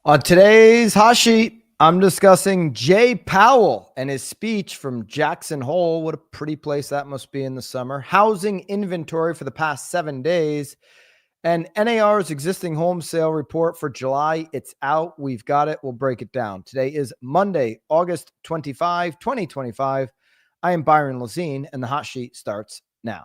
On today's Hot Sheet, I'm discussing Jay Powell and his speech from Jackson Hole. What a pretty place that must be in the summer. Housing inventory for the past 7 days. And NAR's existing home sale report for July. It's out. We've got it. We'll break it down. Today is Monday, August 25, 2025. I am Byron Lazine, and the Hot Sheet starts now.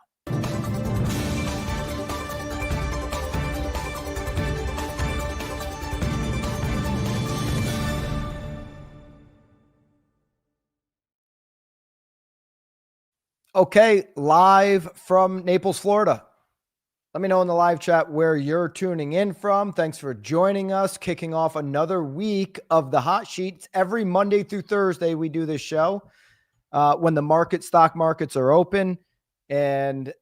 Okay, live from Naples, Florida. Let me know in the live chat where you're tuning in from. Thanks for joining us, kicking off another week of the Hot Sheets. Every Monday through Thursday, we do this show when the stock markets are open. And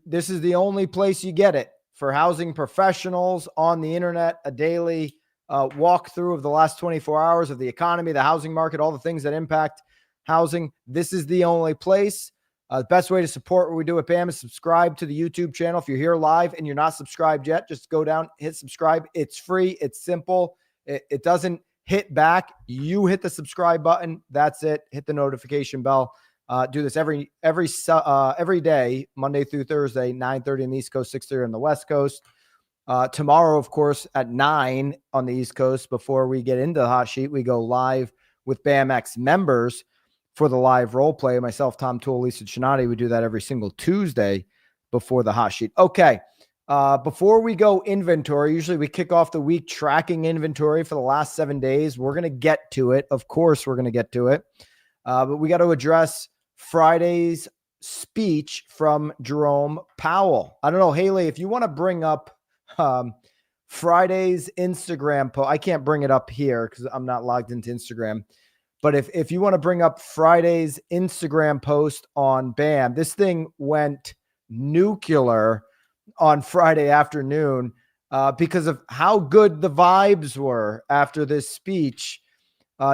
this is the only place you get it for housing professionals on the internet, a daily walkthrough of the last 24 hours of the economy, the housing market, all the things that impact housing. This is the only place. The best way to support what we do at BAM is subscribe to the YouTube channel. If you're here live and you're not subscribed yet, just go down, hit subscribe. It's free. It's simple. It doesn't hit back. You hit the subscribe button. That's it. Hit the notification bell. Do this every day, Monday through Thursday, 9:30 on the East Coast, 6:30 on the West Coast. Tomorrow, of course, at 9 on the East Coast, before we get into the Hot Sheet, we go live with BAMX members for the live role play. Myself, Tom Toole, Lisa Chinati, we do that every single Tuesday before the Hot Sheet. Okay, before we go inventory, usually we kick off the week tracking inventory for the last 7 days. We're going to get to it. Of course, we're going to get to it. But we got to address Friday's speech from Jerome Powell. I don't know, Haley, if you want to bring up Friday's Instagram post. I can't bring it up here because I'm not logged into Instagram. But if you want to bring up Friday's Instagram post on BAM, this thing went nuclear on Friday afternoon because of how good the vibes were after this speech.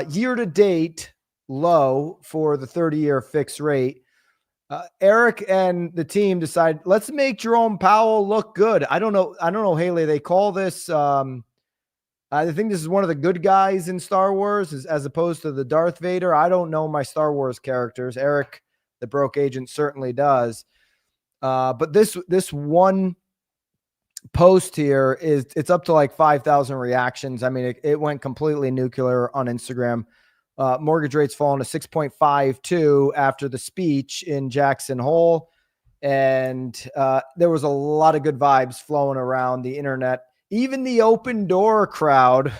Year to date, low for the 30-year fixed rate. Eric and the team decided, let's make Jerome Powell look good. I don't know, Haley. They call this. I think this is one of the good guys in Star Wars as opposed to the Darth Vader. I don't know my Star Wars characters. Eric, the broke agent, certainly does. But this one post here it's up to like 5,000 reactions. I mean, it went completely nuclear on Instagram. Mortgage rates fallen to 6.52 after the speech in Jackson Hole. And there was a lot of good vibes flowing around the internet. Even the Open Door crowd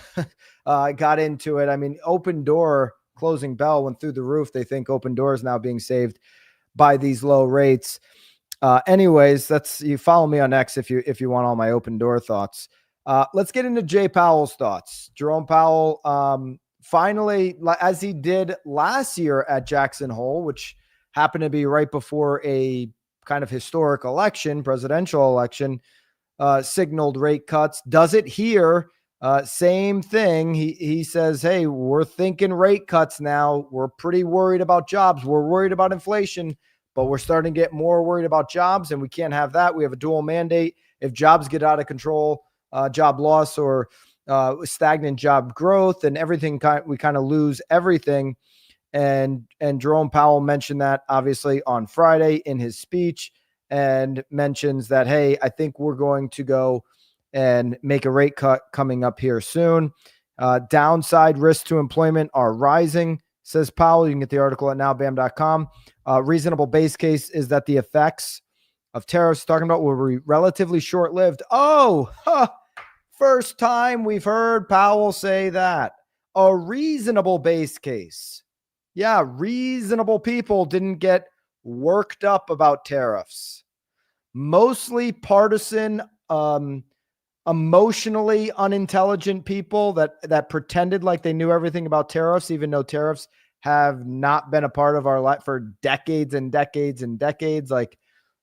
got into it. I mean, Open Door closing bell went through the roof. They think Open Door is now being saved by these low rates. Anyways, you follow me on X if you want all my Open Door thoughts. Let's get into Jay Powell's thoughts. Jerome Powell finally, as he did last year at Jackson Hole, which happened to be right before a kind of historic presidential election, signaled rate cuts. Does it here? Same thing. He says, hey, we're thinking rate cuts now. We're pretty worried about jobs. We're worried about inflation, but we're starting to get more worried about jobs, and we can't have that. We have a dual mandate. If jobs get out of control, job loss or stagnant job growth and everything, we kind of lose everything. And Jerome Powell mentioned that obviously on Friday in his speech, and mentions that, hey, I think we're going to go and make a rate cut coming up here soon. Downside risks to employment are rising, says Powell. You can get the article at nowbam.com. Reasonable base case is that the effects of tariffs talking about will be relatively short-lived. First time we've heard Powell say that. A reasonable base case. Yeah, reasonable people didn't get worked up about tariffs. Mostly partisan, emotionally unintelligent people that pretended like they knew everything about tariffs, even though tariffs have not been a part of our life for decades and decades and decades. Like,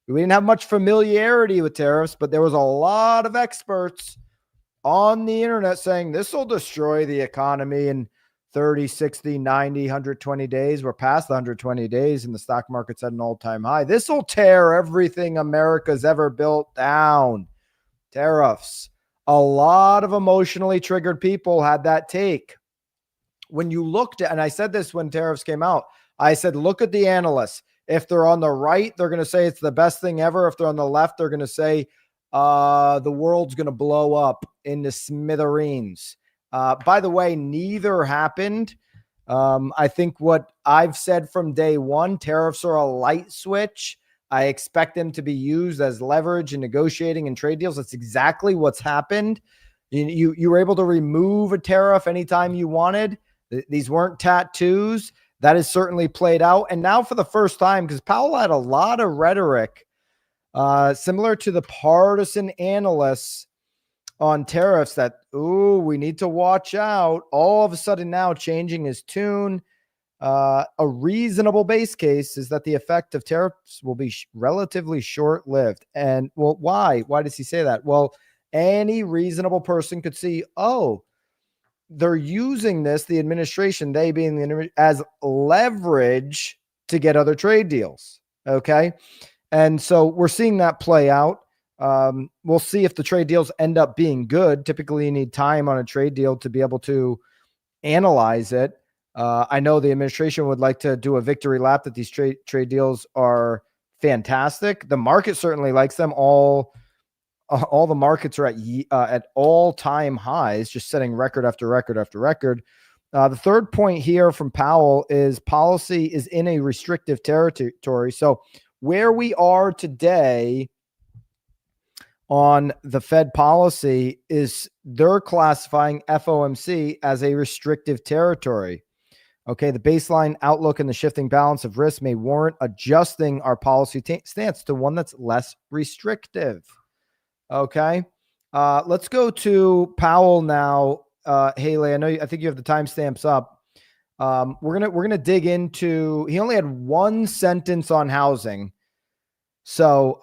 we didn't have much familiarity with tariffs, but there was a lot of experts on the internet saying this will destroy the economy in 30, 60, 90, 120 days. We're past the 120 days and the stock market's at an all-time high. This will tear everything America's ever built down. Tariffs. A lot of emotionally triggered people had that take. When you looked at, and I said this when tariffs came out, I said, look at the analysts. If they're on the right, they're going to say it's the best thing ever. If they're on the left, they're going to say the world's going to blow up into smithereens. By the way, neither happened. I think what I've said from day one, tariffs are a light switch. I expect them to be used as leverage in negotiating and trade deals. That's exactly what's happened. You were able to remove a tariff anytime you wanted. These weren't tattoos. That has certainly played out. And now for the first time, because Powell had a lot of rhetoric similar to the partisan analysts on tariffs that, we need to watch out. All of a sudden now changing his tune. A reasonable base case is that the effect of tariffs will be relatively short-lived. And well, why? Why does he say that? Well, any reasonable person could see, they're using this, the administration, they being the as leverage to get other trade deals. Okay. And so we're seeing that play out. We'll see if the trade deals end up being good. Typically, you need time on a trade deal to be able to analyze it. I know the administration would like to do a victory lap that these trade deals are fantastic. The market certainly likes them. All the markets are at all-time highs, just setting record after record after record. The third point here from Powell is policy is in a restrictive territory. So where we are today on the Fed policy is they're classifying FOMC as a restrictive territory. Okay, the baseline outlook and the shifting balance of risk may warrant adjusting our policy stance to one that's less restrictive. Okay. Let's go to Powell now. Haley, I think you have the timestamps up. We're gonna dig into, he only had one sentence on housing. So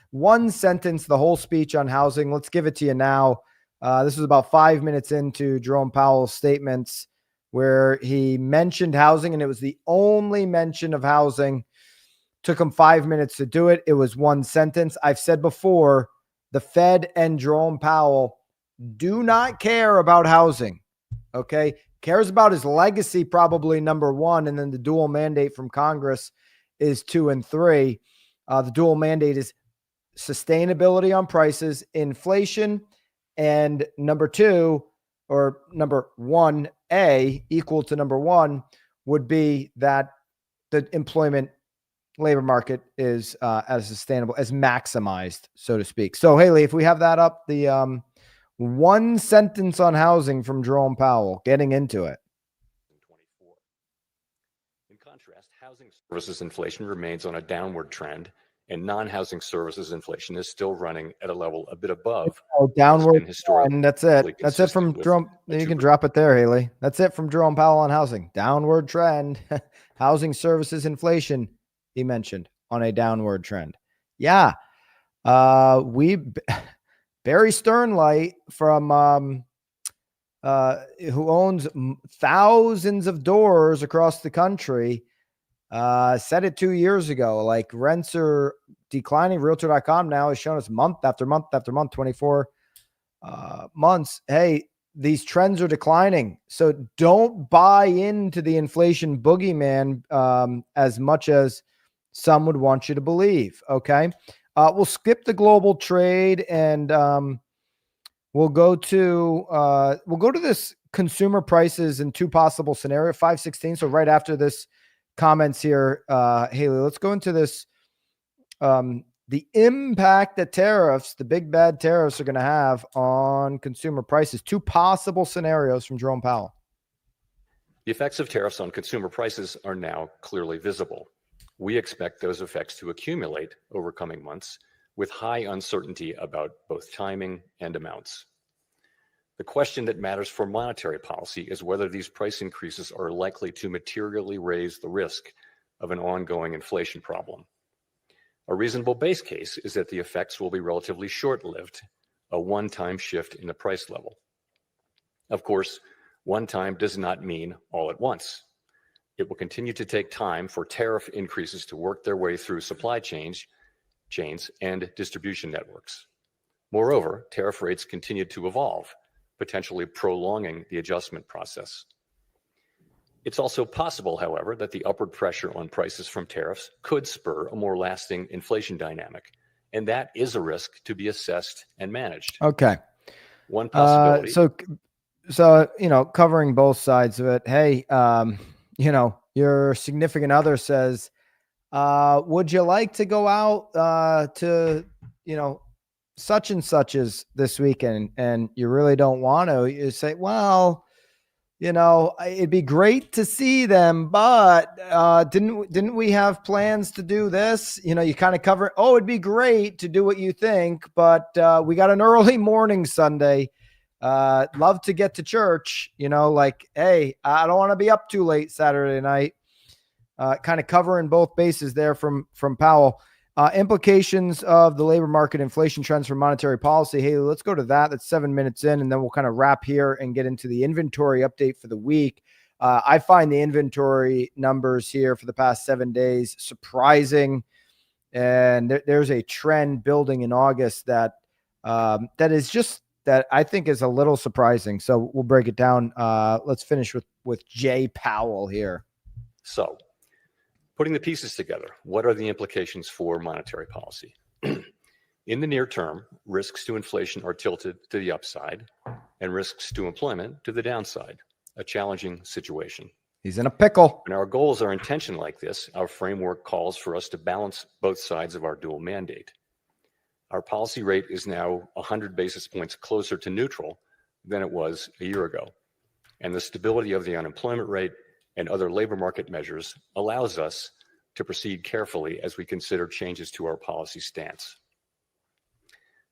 one sentence, the whole speech on housing. Let's give it to you now. This was about 5 minutes into Jerome Powell's statements where he mentioned housing, and it was the only mention of housing. Took him 5 minutes to do it. It was one sentence. I've said before, the Fed and Jerome Powell do not care about housing. Okay. Cares about his legacy, probably number one. And then the dual mandate from Congress is 2 and 3. The dual mandate is sustainability on prices, inflation, and number 2, or number 1A equal to number 1 would be that the employment labor market is as sustainable, as maximized, so to speak. So Haley, if we have that up, the one sentence on housing from Jerome Powell, getting into it. In contrast, housing services inflation remains on a downward trend, and non-housing services inflation is still running at a level a bit above. Downward, and that's it. That's it from Jerome. You can drop it there, Haley. That's it from Jerome Powell on housing. Downward trend. Housing services inflation, he mentioned, on a downward trend. Yeah. Barry Sternlight from who owns thousands of doors across the country said it 2 years ago. Like, rents are declining. Realtor.com now has shown us month after month after month, 24 months. Hey, these trends are declining. So don't buy into the inflation boogeyman as much as some would want you to believe. Okay. We'll skip the global trade and we'll go to this consumer prices in 2 possible scenarios, 5/16. So right after this comments here, Haley, let's go into this. The impact that tariffs, the big bad tariffs, are going to have on consumer prices. 2 possible scenarios from Jerome Powell. The effects of tariffs on consumer prices are now clearly visible. We expect those effects to accumulate over coming months with high uncertainty about both timing and amounts. The question that matters for monetary policy is whether these price increases are likely to materially raise the risk of an ongoing inflation problem. A reasonable base case is that the effects will be relatively short-lived, a one-time shift in the price level. Of course, one time does not mean all at once. It will continue to take time for tariff increases to work their way through supply chains and distribution networks. Moreover, tariff rates continued to evolve, potentially prolonging the adjustment process. It's also possible, however, that the upward pressure on prices from tariffs could spur a more lasting inflation dynamic, and that is a risk to be assessed and managed. Okay. One possibility. So, covering both sides of it. Hey, your significant other says, would you like to go out to, such and such is this weekend, and you really don't want to? You say, well, it'd be great to see them, but didn't we have plans to do this? You kind of cover, oh, it'd be great to do what you think, but we got an early morning Sunday. Love to get to church, hey, I don't want to be up too late Saturday night. Kind of covering both bases there from Powell. Implications of the labor market inflation trends for monetary policy. Hey, let's go to that. That's 7 minutes in, and then we'll kind of wrap here and get into the inventory update for the week. I find the inventory numbers here for the past 7 days surprising, and there's a trend building in August that that I think is a little surprising. So we'll break it down. Let's finish with Jay Powell here. So, putting the pieces together, what are the implications for monetary policy? In the near term, risks to inflation are tilted to the upside and risks to employment to the downside, a challenging situation. He's in a pickle. When our goals are in tension like this, our framework calls for us to balance both sides of our dual mandate. Our policy rate is now 100 basis points closer to neutral than it was a year ago, and the stability of the unemployment rate and other labor market measures allows us to proceed carefully as we consider changes to our policy stance.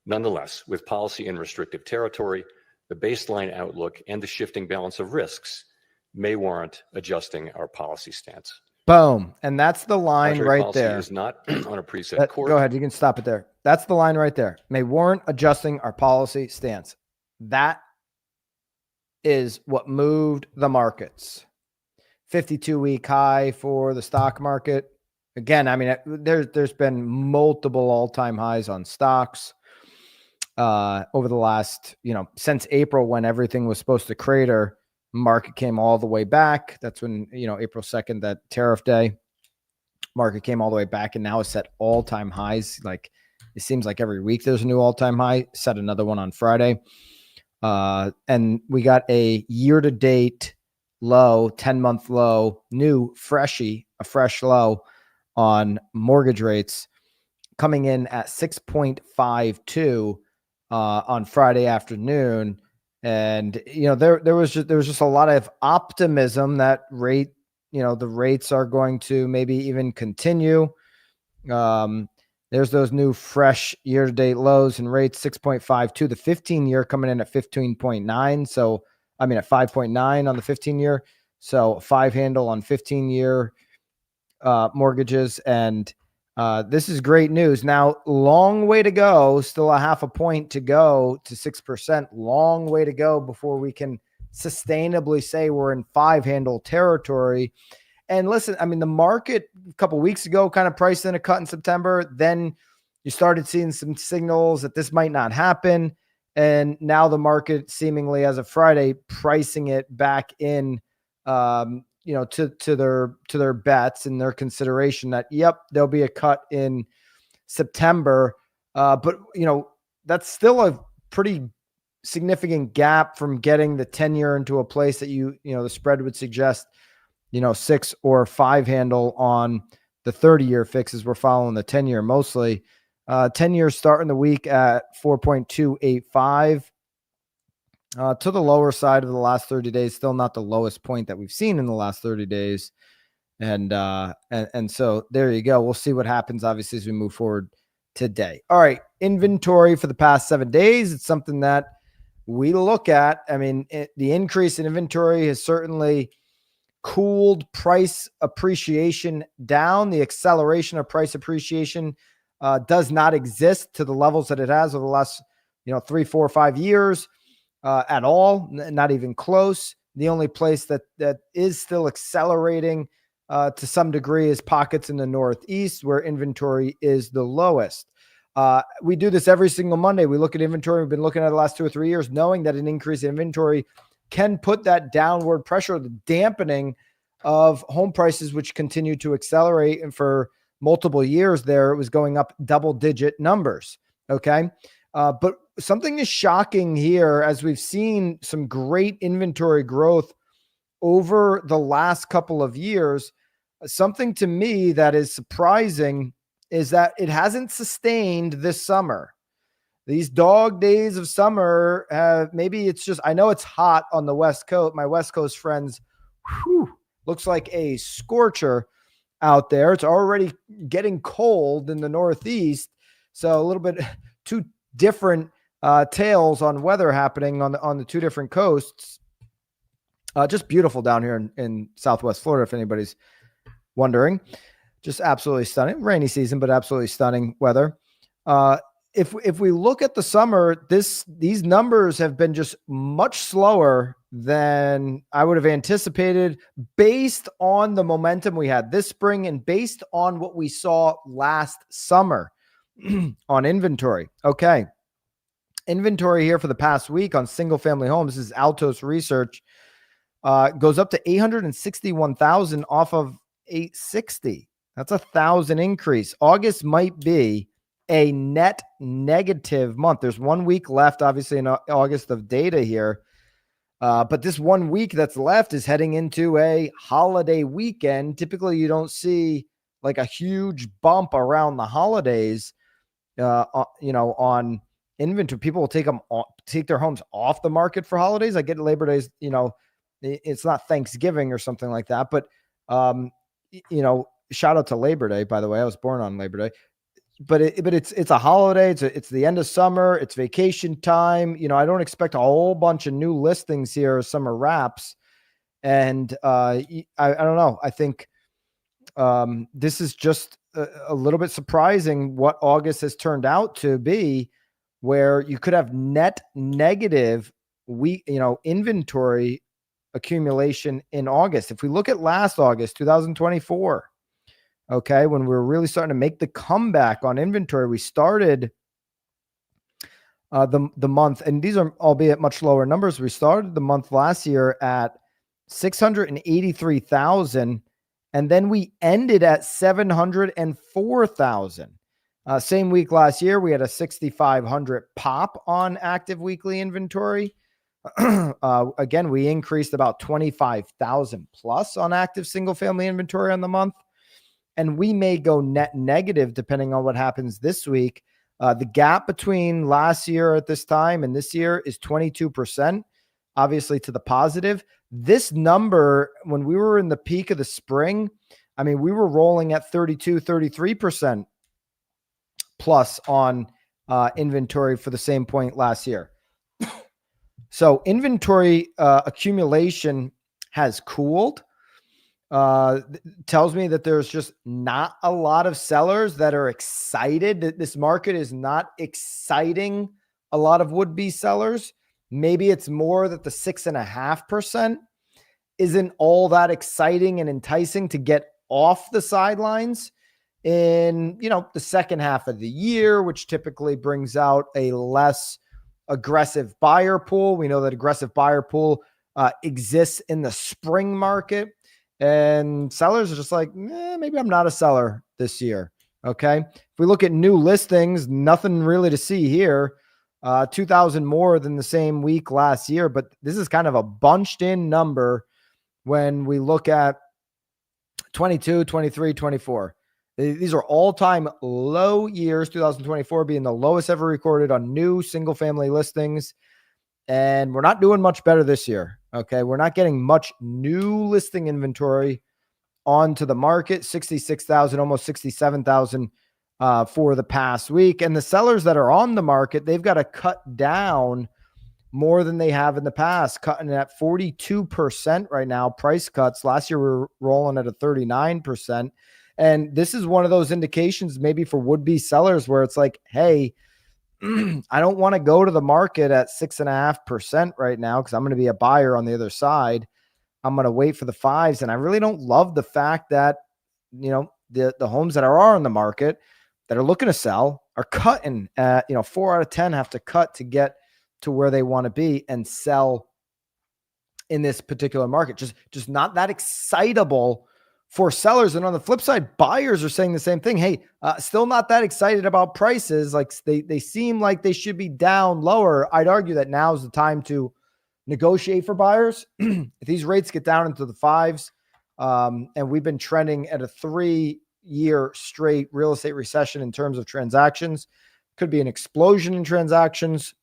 Nonetheless, with policy in restrictive territory, the baseline outlook and the shifting balance of risks may warrant adjusting our policy stance. Boom. And that's the line Monetary right policy there. is not on a preset course. Go ahead. You can stop it there. That's the line right there. May warrant adjusting our policy stance. That is what moved the markets. 52-week high for the stock market. Again, I mean, there's been multiple all-time highs on stocks over the last, since April, when everything was supposed to crater. Market came all the way back. That's when, April 2nd, that tariff day, market came all the way back, and now it's set all-time highs. Like, it seems like every week there's a new all-time high. Set another one on Friday. And we got a year-to-date low, 10-month low, a fresh low on mortgage rates, coming in at 6.52 on Friday afternoon. And, there was just a lot of optimism that the rates are going to maybe even continue. There's those new fresh year-to-date lows and rates, 6.52, the 15-year coming in at 15.9. So, at 5.9 on the 15-year. So 5 handle on 15-year mortgages. And this is great news. Now, long way to go, still a half a point to go to 6%. Long way to go before we can sustainably say we're in 5 handle territory. And listen, the market a couple of weeks ago kind of priced in a cut in September. Then you started seeing some signals that this might not happen. And now the market seemingly, as of Friday, pricing it back in, to their bets and their consideration that, yep, there'll be a cut in September. But that's still a pretty significant gap from getting the 10-year into a place that the spread would suggest, 6 or 5 handle on the 30-year fixes. We're following the 10-year mostly. 10 years starting the week at 4.285 to the lower side of the last 30 days. Still not the lowest point that we've seen in the last 30 days. And so there you go. We'll see what happens, obviously, as we move forward today. All right. Inventory for the past 7 days. It's something that we look at. The increase in inventory has certainly cooled price appreciation down. The acceleration of price appreciation does not exist to the levels that it has over the last, 3, 4, 5 years at all. Not even close. The only place that is still accelerating to some degree is pockets in the Northeast where inventory is the lowest. We do this every single Monday. We look at inventory. We've been looking at the last 2 or 3 years, knowing that an increase in inventory can put that downward pressure, the dampening of home prices, which continue to accelerate. And for multiple years there, it was going up double-digit numbers. Okay. But something is shocking here, as we've seen some great inventory growth over the last couple of years. Something to me that is surprising is that it hasn't sustained this summer. These dog days of summer, maybe it's just, I know it's hot on the West Coast. My West Coast friends, looks like a scorcher out there. It's already getting cold in the Northeast. So a little bit two different tales on weather happening on the two different coasts. Just beautiful down here in Southwest Florida, if anybody's wondering. Just absolutely stunning. Rainy season, but absolutely stunning weather. If we look at the summer, these numbers have been just much slower than I would have anticipated, based on the momentum we had this spring and based on what we saw last summer on inventory. Okay. Inventory here for the past week on single family homes, this is Altos research, goes up to 861,000 off of 860. That's 1,000 increase. August might be a net negative month. There's 1 week left, obviously, in August of data here. But this 1 week that's left is heading into a holiday weekend. Typically, you don't see like a huge bump around the holidays, on inventory. People will take their homes off the market for holidays. I get Labor Days, it's not Thanksgiving or something like that, but, shout out to Labor Day, by the way. I was born on Labor Day. But it's a holiday. It's the end of summer. It's vacation time. I don't expect a whole bunch of new listings here as summer wraps. And I don't know. I think this is just a little bit surprising what August has turned out to be, where you could have net negative inventory accumulation in August. If we look at last August, 2024. Okay, when we were really starting to make the comeback on inventory, we started the month, and these are albeit much lower numbers. We started the month last year at 683,000, and then we ended at 704,000. Same week last year, we had a 6,500 pop on active weekly inventory. Again, we increased about 25,000 plus on active single family inventory on the month. And we may go net negative depending on what happens this week. The gap between last year at this time and this year is 22%, obviously to the positive. This number, when we were in the peak of the spring, we were rolling at 32, 33% plus on inventory for the same point last year. So inventory accumulation has cooled. Tells me that there's just not a lot of sellers that are excited. That this market is not exciting a lot of would-be sellers. Maybe it's more that the 6.5% isn't all that exciting and enticing to get off the sidelines in, the second half of the year, which typically brings out a less aggressive buyer pool. We know that aggressive buyer pool exists in the spring market. And sellers are just like, maybe I'm not a seller this year. Okay. If we look at new listings, nothing really to see here. 2,000 more than the same week last year. But this is kind of a bunched in number when we look at 22, 23, 24. These are all-time low years, 2024 being the lowest ever recorded on new single family listings. And we're not doing much better this year. Okay. We're not getting much new listing inventory onto the market. 66,000, almost 67,000 for the past week. And the sellers that are on the market, they've got to cut down more than they have in the past, cutting at 42% right now, price cuts. Last year, we were rolling at a 39%. And this is one of those indications maybe for would-be sellers where it's like, hey, I don't want to go to the market at 6.5% right now because I'm going to be a buyer on the other side. I'm going to wait for the 5s. And I really don't love the fact that, the homes that are on the market that are looking to sell, are cutting. 4 out of 10 have to cut to get to where they want to be and sell in this particular market. Just not that excitable for sellers. And on the flip side, buyers are saying the same thing. Hey, still not that excited about prices. Like they seem like they should be down lower. I'd argue that now is the time to negotiate for buyers. If these rates get down into the fives, and we've been trending at a 3-year straight real estate recession in terms of transactions, could be an explosion in transactions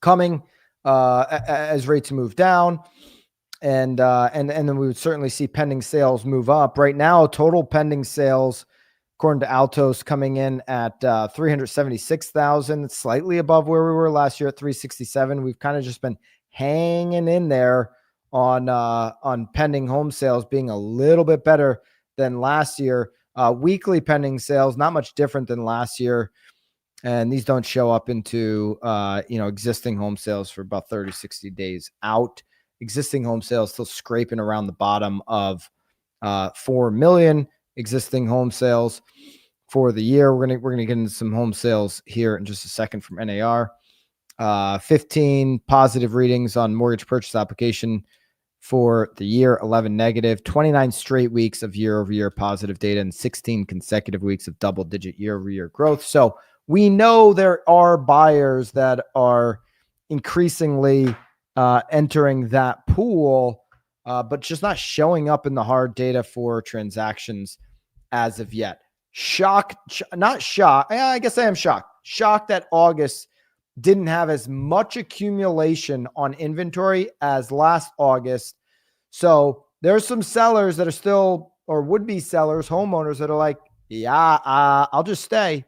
coming as rates move down. And then we would certainly see pending sales move up. Right now, total pending sales, according to Altos, coming in at 376,000, slightly above where we were last year at 367. We've kind of just been hanging in there on pending home sales, being a little bit better than last year. Weekly pending sales, not much different than last year. And these don't show up into, existing home sales for about 30, 60 days out. Existing home sales still scraping around the bottom of 4 million existing home sales for the year. We're gonna get into some home sales here in just a second from NAR. 15 positive readings on mortgage purchase application for the year, 11 negative, 29 straight weeks of year-over-year positive data, and 16 consecutive weeks of double-digit year-over-year growth. So we know there are buyers that are increasingly entering that pool, but just not showing up in the hard data for transactions as of yet. Not shocked. I guess I am shocked. Shocked that August didn't have as much accumulation on inventory as last August. So there's some sellers that are still, or would-be sellers, homeowners that are like, yeah, I'll just stay.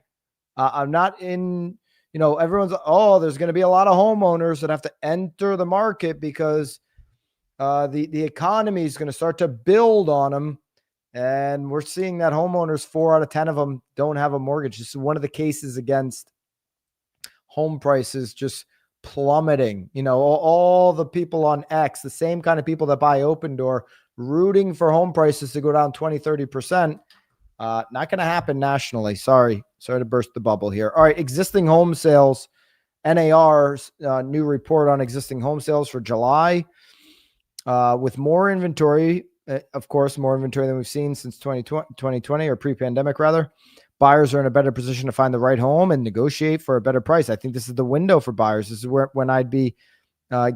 I'm not in, everyone's, there's going to be a lot of homeowners that have to enter the market because the economy is going to start to build on them. And we're seeing that homeowners, 4 out of 10 of them don't have a mortgage. This is one of the cases against home prices just plummeting. All the people on X, the same kind of people that buy Open Door, rooting for home prices to go down 20, 30%. Not going to happen nationally. Sorry to burst the bubble here. All right. Existing home sales, NAR's new report on existing home sales for July, with more inventory, of course, more inventory than we've seen since 2020 or pre-pandemic rather. Buyers are in a better position to find the right home and negotiate for a better price. I think this is the window for buyers. This is when I'd be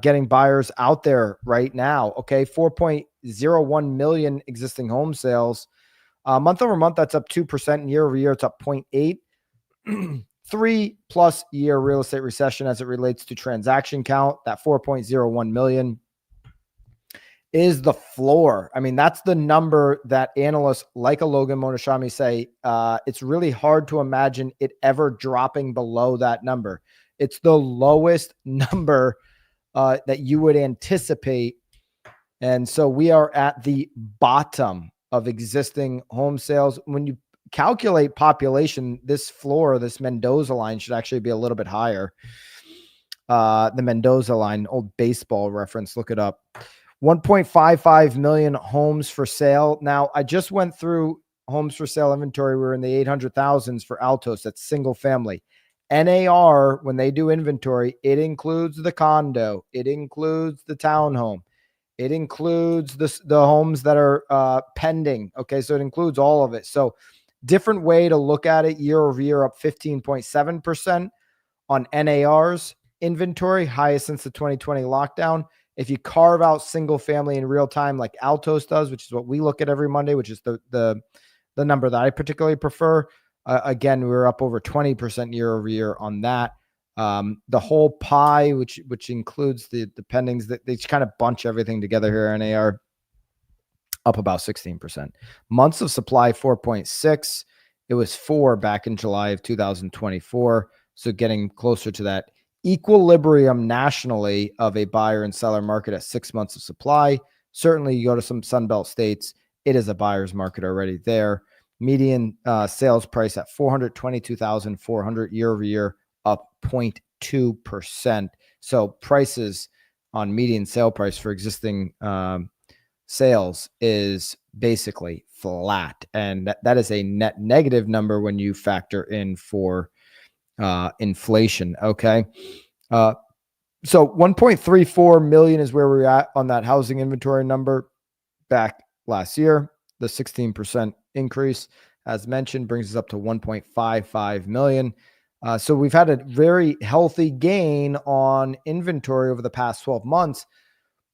getting buyers out there right now. Okay. 4.01 million existing home sales. Month over month, that's up 2%, and year over year, it's up 0.8. 3+ year real estate recession as it relates to transaction count. That 4.01 million is the floor. I mean, that's the number that analysts like a Logan Monoshami say. It's really hard to imagine it ever dropping below that number. It's the lowest number that you would anticipate. And so we are at the bottom of existing home sales. When you calculate population, this floor, this Mendoza line should actually be a little bit higher. The Mendoza line, old baseball reference, look it up. 1.55 million homes for sale. Now, I just went through homes for sale inventory. We're in the 800,000s for Altos. That's single family. NAR, when they do inventory, it includes the condo. It includes the townhome. It includes the homes that are pending. Okay, so it includes all of it. So different way to look at it. Year over year, up 15.7% on NAR's inventory, highest since the 2020 lockdown. If you carve out single family in real time like Altos does, which is what we look at every Monday, which is the number that I particularly prefer, again, we're up over 20% year over year on that. The whole pie, which includes the pendings, that they kind of bunch everything together here, and they are up about 16%. Months of supply, 4.6. It was 4 back in July of 2024. So getting closer to that equilibrium nationally of a buyer and seller market at 6 months of supply. Certainly you go to some Sunbelt states, it is a buyer's market already there. Median sales price at $422,400 year over year, up 0.2%. So prices on median sale price for existing sales is basically flat. And that is a net negative number when you factor in for inflation. Okay. So 1.34 million is where we're at on that housing inventory number back last year. The 16% increase, as mentioned, brings us up to 1.55 million. So we've had a very healthy gain on inventory over the past 12 months,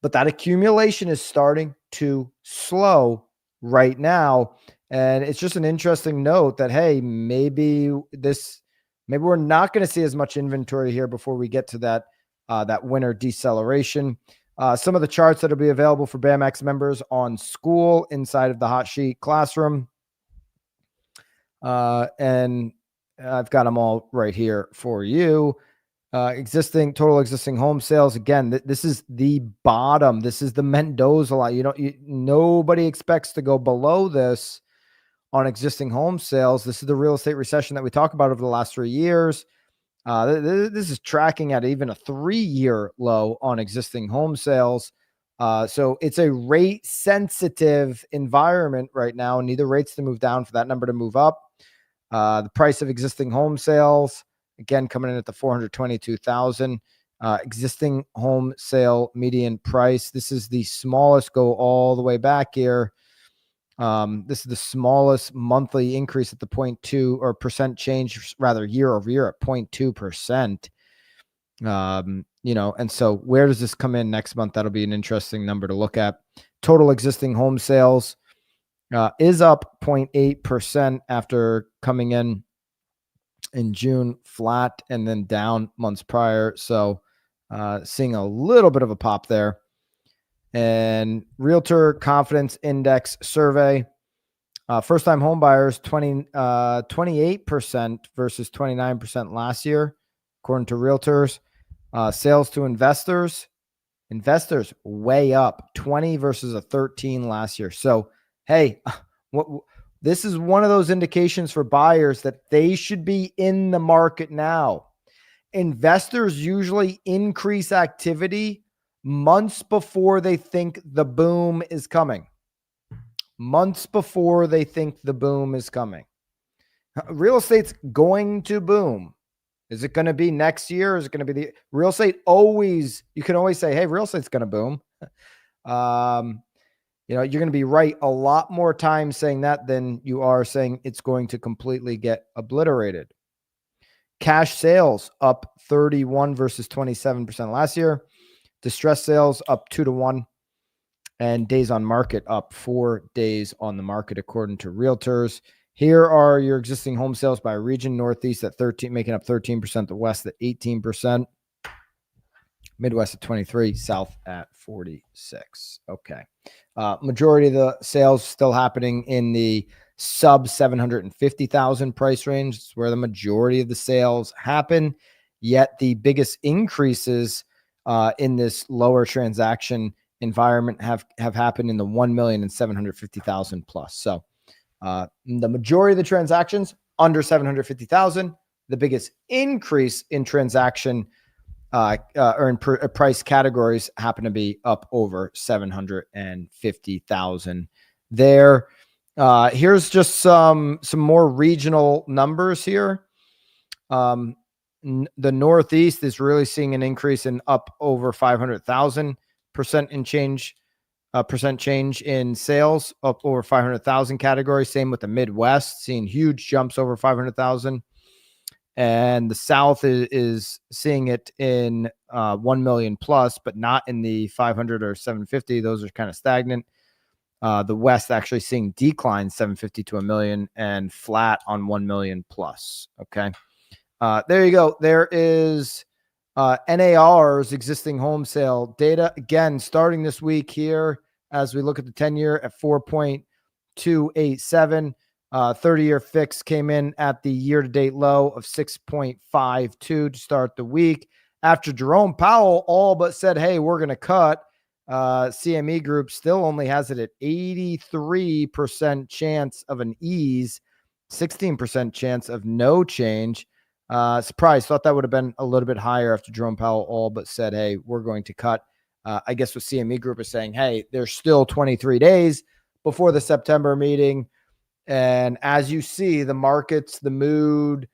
but that accumulation is starting to slow right now. And it's just an interesting note that, hey, maybe we're not going to see as much inventory here before we get to that winter deceleration. Some of the charts that will be available for BAMX members on School inside of the Hot Sheet Classroom. And I've got them all right here for you. Total existing home sales. Again, this is the bottom. This is the Mendoza line. Nobody expects to go below this on existing home sales. This is the real estate recession that we talk about over the last 3 years. This is tracking at even a 3-year low on existing home sales. So it's a rate sensitive environment right now. Need the rates to move down for that number to move up. The price of existing home sales, again, coming in at the 422,000. Existing home sale median price. This is the smallest, go all the way back here. This is the smallest monthly increase at the 0.2 or percent change, rather year over year at 0.2%. And so where does this come in next month? That'll be an interesting number to look at. Total existing home sales is up 0.8% after coming in June flat and then down months prior. So seeing a little bit of a pop there. And Realtor Confidence Index survey, first-time home buyers, 28% versus 29% last year, according to Realtors. Sales to investors way up, 20 versus a 13 last year. So, hey, this is one of those indications for buyers that they should be in the market now. Investors usually increase activity months before they think the boom is coming. Months before they think the boom is coming. Real estate's going to boom. Is it going to be next year? Is it going to be the real estate? You can always say, hey, real estate's going to boom. You're going to be right a lot more times saying that than you are saying it's going to completely get obliterated. Cash sales up 31 versus 27% last year. Distressed sales up 2-1, and days on market up 4 days on the market, according to Realtors. Here are your existing home sales by region: Northeast at 13, making up 13%, the West at 18%, Midwest at 23%, South at 46%. Okay. Majority of the sales still happening in the sub 750,000 price range. It's where the majority of the sales happen. Yet the biggest increases in this lower transaction environment have happened in the 1,750,000 plus. So the majority of the transactions under 750,000. The biggest increase in transaction or in price categories happen to be up over 750,000 there. Here's just some more regional numbers here. The Northeast is really seeing an increase in up over 500,000% change in sales, up over 500,000 categories. Same with the Midwest, seeing huge jumps over 500,000. And the South is seeing it in 1 million plus, but not in the 500 or 750. Those are kind of stagnant. The West actually seeing decline 750 to 1 million and flat on 1 million plus. Okay. There you go. There is NAR's existing home sale data. Again, starting this week here, as we look at the 10-year at 4.287. 30-year fix came in at the year-to-date low of 6.52 to start the week. After Jerome Powell all but said, hey, we're going to cut, CME Group still only has it at 83% chance of an ease, 16% chance of no change. Surprised. Thought that would have been a little bit higher after Jerome Powell all but said, hey, we're going to cut. I guess what CME Group is saying, hey, there's still 23 days before the September meeting. And as you see, the markets, the mood,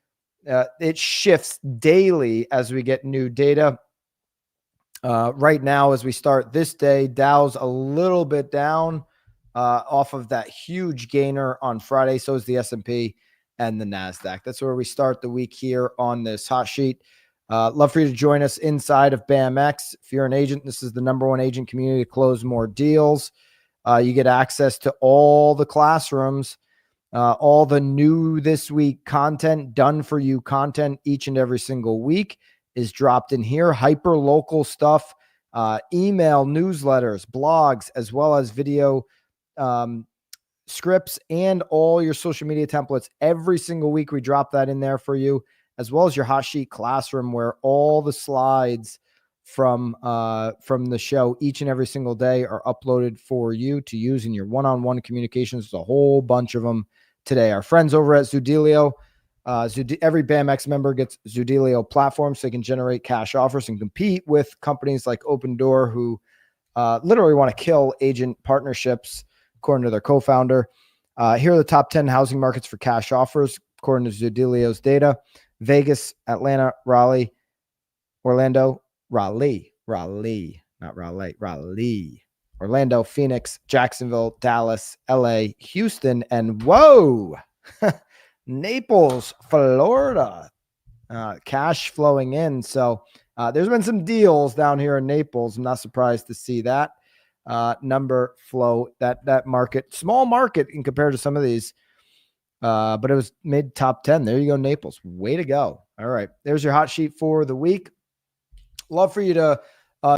it shifts daily as we get new data. Right now, as we start this day, Dow's a little bit down off of that huge gainer on Friday. So is the S&P and the NASDAQ. That's where we start the week here on this hot sheet. Love for you to join us inside of BAMX. If you're an agent, this is the #1 agent community to close more deals. You get access to all the classrooms, all the new this week content, done for you content each and every single week is dropped in here. Hyper local stuff, email, newsletters, blogs, as well as video scripts and all your social media templates. Every single week we drop that in there for you, as well as your hot sheet classroom where all the slides from the show each and every single day are uploaded for you to use in your one-on-one communications. There's a whole bunch of them today. Our friends over at Zudilio, every BAMX member gets Zudilio platform so they can generate cash offers and compete with companies like Open Door, who literally want to kill agent partnerships, according to their co-founder. Here are the top 10 housing markets for cash offers, according to Zudilio's data: Vegas, Atlanta, Raleigh, Orlando, Raleigh, Orlando, Phoenix, Jacksonville, Dallas, LA, Houston, and whoa, Naples, Florida. Cash flowing in. So there's been some deals down here in Naples. I'm not surprised to see that number flow, that market, small market in compared to some of these, but it was mid top 10. There you go, Naples. Way to go. All right, there's your hot sheet for the week. Love for you to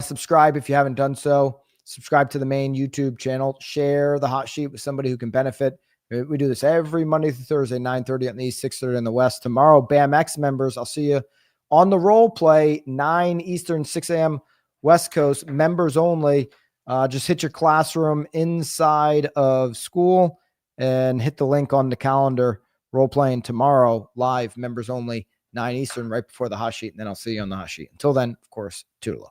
subscribe if you haven't done so. Subscribe to the main YouTube channel. Share the hot sheet with somebody who can benefit. We do this every Monday through Thursday, 9:30 on the East, 6:30 in the West. Tomorrow, BAMX members, I'll see you on the role play, 9 Eastern, 6 a.m. West Coast, members only. Just hit your classroom inside of school and hit the link on the calendar. Role playing tomorrow, live, members only, 9 Eastern, right before the hot sheet. And then I'll see you on the hot sheet. Until then, of course, toodaloo.